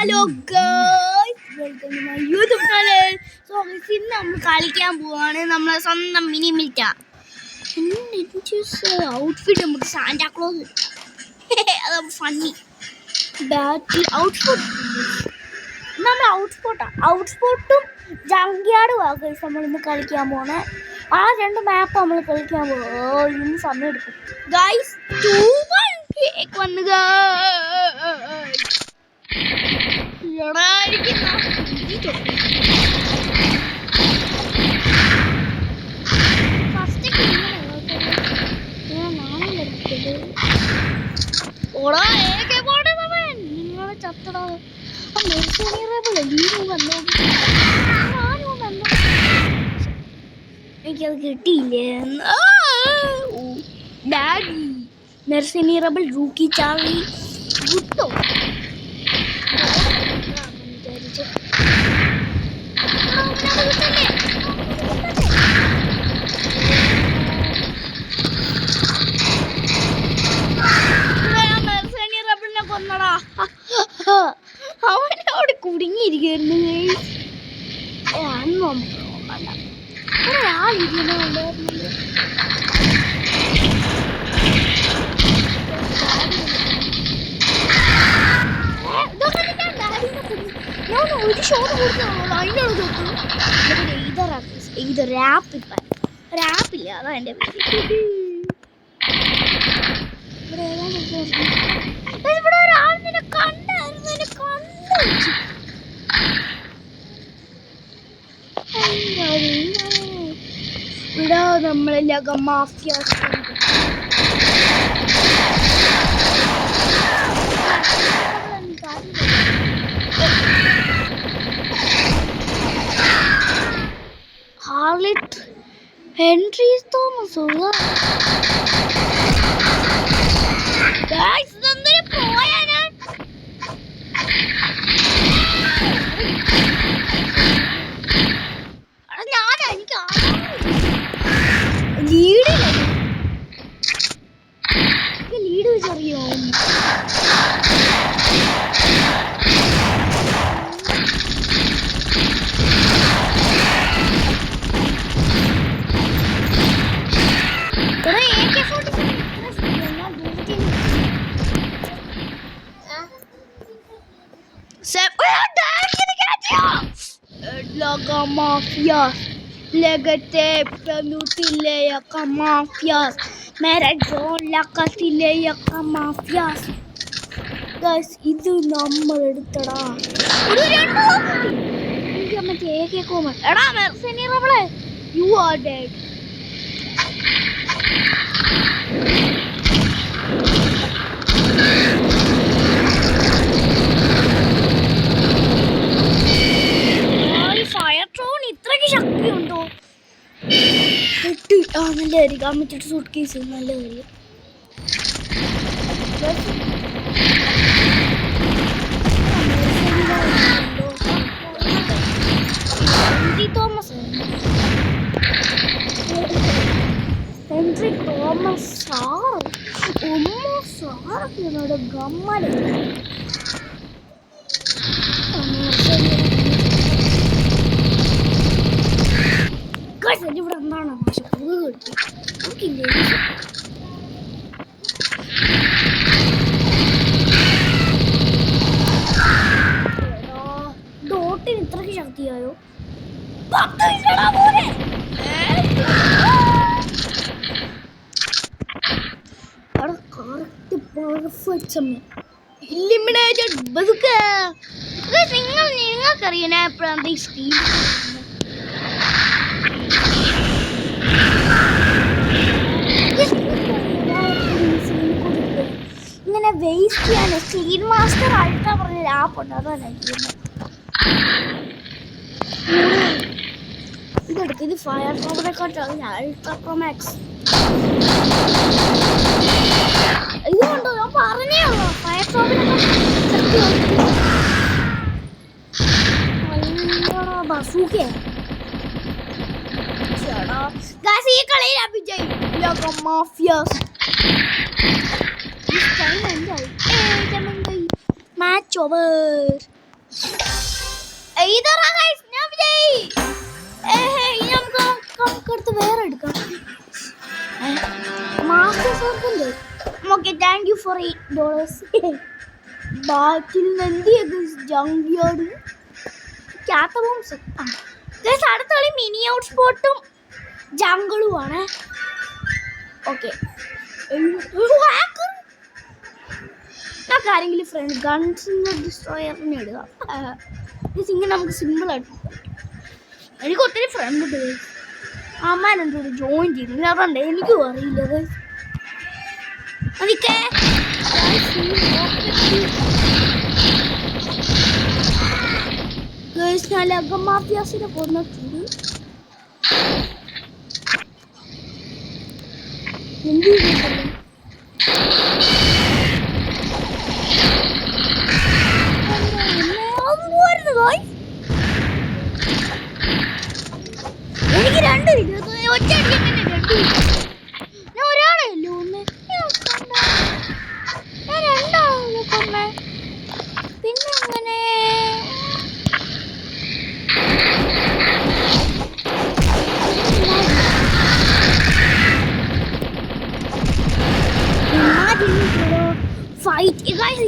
Hello guys, welcome to my YouTube channel. So ഇന്ന് നമ്മൾ കളിക്കാൻ പോവാണ് നമ്മളെ സ്വന്തം മിനി മിൽറ്റ. ഔട്ട്ഫിറ്റ് നമുക്ക് സാന്റാക്ലോസ് അത് ഫണ്ണി ബാറ്റിൽ ഔട്ട്ഫിറ്റ്. നമ്മുടെ ഔട്ട്സ്പോട്ടും ജങ്ക്യാർഡും ആ ഗൈസ് നമ്മളിന്ന് കളിക്കാൻ പോണേ. ആ രണ്ട് മാപ്പ് നമ്മൾ കളിക്കാൻ പോകും. ഇന്ന് സമയം എടുക്കും ഗൈസ്. 2-1 വന്നു നിങ്ങളെ ചത്തട എനിക്കത് കിട്ടിയില്ലേ. ഡാഡി മെർസനി റബിൾ റൂക്കി ചാർലി ഗുട്ടോ കൊന്നടാ. അവനവിടെ കുടുങ്ങിയിരിക്കുന്നു. ഒരാളിരിക്കുന്നുണ്ടായിരുന്നു. ഒരു ഷോട്ട് കൊടുക്കുന്നുള്ളൂ. അതിനോട് ഇത് റാപ്പില്ല. അതാ എൻ്റെ ഇവിടെ ഒരാളിനെ കണ്ടായിരുന്നു. ഇവിടെ നമ്മളെ ലഗ മാഫിയ ഹാർലിറ്റ് ഹെൻറി തോമസ് ലീഡ് വെച്ചറിയോ. Mafias, legate penutileya ka mafias, Maradona lakatileya ka mafias. Guys, ഇത് നമ്മൾ എടുത്തടാ. മറ്റേ AK-കോമൻ എടാ മെർസനി റബിളെ, യു ആർ ഡെഡ്. ശക്തിയുണ്ടോ? നല്ലതായിരിക്കും. അമ്മച്ചിട്ട് സൂട്ട് കേസ് നല്ല കാര്യം. ഹെൻറി തോമസ് സാറൊക്കെ ഗമ്മല്. ഇവിടെ എന്താണ് ഡോട്ടിന് ഇത്രക്ക് ശക്തിയായോ? നിങ്ങൾക്കറിയാം ഞാൻ എപ്പോഴാണ് ഈ സ്ക്രീൻ ഇങ്ങനെ വേസ്റ്റ് ചെയ്യാൻ സ്ക്രീൻ മാസ്റ്റർ അൾട്രാ പറഞ്ഞ ആപ്പ് ഉണ്ട്. അതാണ് ഇതെടുക്ക. ഇത് ഫയർ ഫോമിനെക്കാട്ടും അൾട്രാ പ്രൊമാക്സ്. ഇത് കണ്ടോ, ഞാൻ പറഞ്ഞേ ഉള്ളൂ ഫയർ ഫോമിനെക്കാട്ടും ബസൂക്കെ. ഈ കളിയിൽ അഭിജയ് മാഫിയാസ് match over. ഇതാ ഗൈസ് ഞാൻ വിജയ്. ഇനി നമുക്കടുത്ത് വേറെ എടുക്കാം. Master circle. Okay thank you for $8. ബാറ്റിൽ എന്ത് ജങ്ക്യാർഡ് ക്യാത്ത ബോംസ്. അടുത്ത കളി മിനി ഔട്ട് സ്പോട്ടും ജംഗിളുമാണ്. ഓക്കെ ആരെങ്കിലും ഫ്രണ്ട് ഗൺസിൻ്റെ ഡിസ്ട്രോയറിനെ ഇടുക. ഇങ്ങനെ നമുക്ക് സിമ്പിളായിട്ട് എനിക്ക് ഒത്തിരി ഫ്രണ്ട് ഉണ്ട്. അമ്മാനെന്തോ ജോയിൻ ചെയ്തു അതുകൊണ്ട് എനിക്കും അറിയില്ല. അതൊക്കെ ഞാൻ ലഗമാഫിയാസിനെ കൊന്നിട്ടുണ്ട്. എന്ത് എനിക്ക് 2 ഒറ്റ ഞാൻ ഒരാളല്ലോ ഒന്ന് ഞാൻ രണ്ടാളല്ലോ കൊന്ന. പിന്നെ അങ്ങനെ ഫൈറ്റ്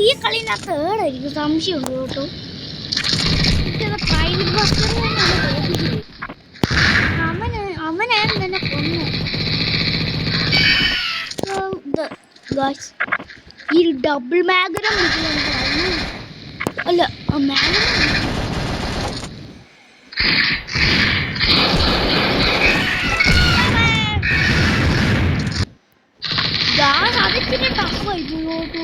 ഈ കളി ഞാൻ തേർഡായിരിക്കും സംശയമുണ്ട് കേട്ടോ. പ്രൈവറ്റ് ബസ് അവനെ തന്നെ കൊന്നു. ഈ ഡബിൾ മാഗനം അല്ല മാഗനം അതിന് ടഫായി പോയോട്ടോ.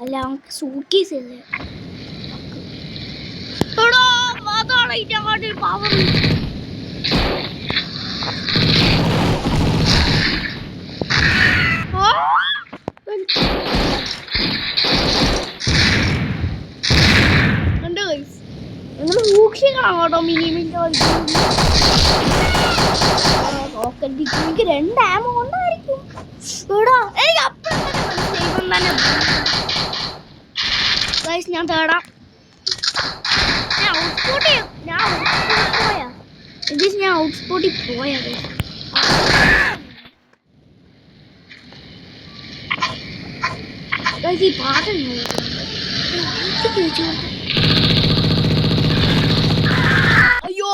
അല്ല നമുക്ക് സൂട്ട്കേസ് ചെയ്തേ. അതാണ് ഇതിന്റെ പവർ. നിങ്ങൾ സൂക്ഷിക്കണം കേട്ടോ. മിനിമിൻ്റെ എനിക്ക് 2 ആമോ കൊണ്ടായിരിക്കും ഇവിടെ. എനിക്ക് അപ്പോഴും തന്നെ ഞാൻ തേടാം. ഞാൻ ഔട്ട് സ്പോട്ടിൽ പോയാ ഈ പാട്ട് അയ്യോ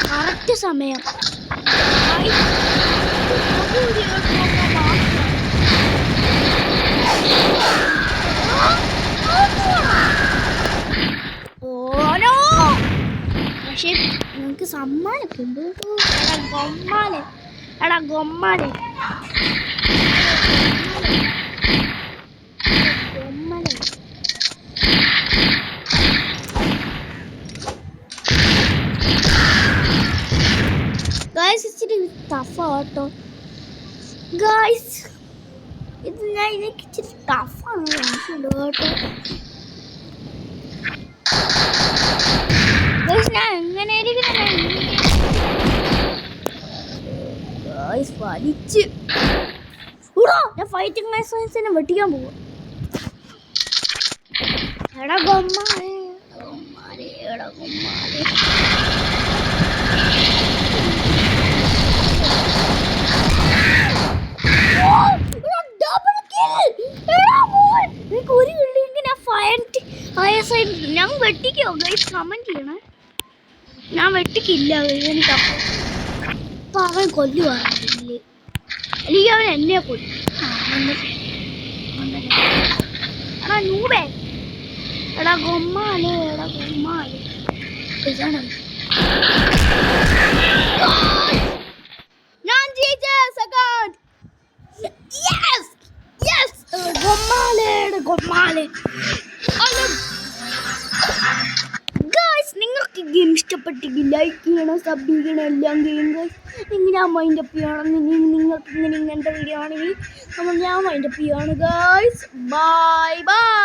കറക്റ്റ് സമയം. പക്ഷെ ഞങ്ങൾക്ക് സമ്മാനമൊക്കെ ഉണ്ട്. എടാ ഗൊമ്മാലെ ഇച്ചിരി ടഫാട്ടോ ഗായ്സ്. ഇത് ഞാൻ എനിക്ക് ഇച്ചിരി ടഫാണ് കേട്ടോ. ഞാൻ എങ്ങനെ വലിച്ച് ഞാൻ ഫൈറ്റിംഗ് ലൈസൻസിനെ വെട്ടിക്കാൻ പോവാ. എടാ ഗൊമ്മാലെ എടാ ഗൊമ്മാലെ ഞാൻ വെട്ടിക്കോ ഗൈസ് കമന്റ് ചെയ്യണേ. ഞാൻ വെട്ടിക്കില്ല എനിക്കപ്പോ അവൻ കൊല്ലുവാണെങ്കിൽ അല്ലെങ്കിൽ അവൻ എന്നെ കൊല്ലും. എടാ നൂബേ എടാ ഗൊമ്മാലെ ഞാൻ ജയിച്ച സെക്കൻഡ്. യെസ് യെസ് ഗൊമ്മാലെ ഗായ്സ് നിങ്ങൾക്ക് ഗെയിം ഇഷ്ടപ്പെട്ടെങ്കിൽ ലൈക്ക് ചെയ്യണം, സബ് ചെയ്യണം, എല്ലാം ചെയ്യും ഗൈസ്. ഞാൻ മൈൻഡപ്പ് ചെയ്യണം. നിങ്ങൾക്ക് ഇങ്ങനത്തെ വീഡിയോ ആണെങ്കിൽ ഞാൻ മൈൻഡപ്പ് ചെയ്യാണ് ഗൈസ്. Bye bye.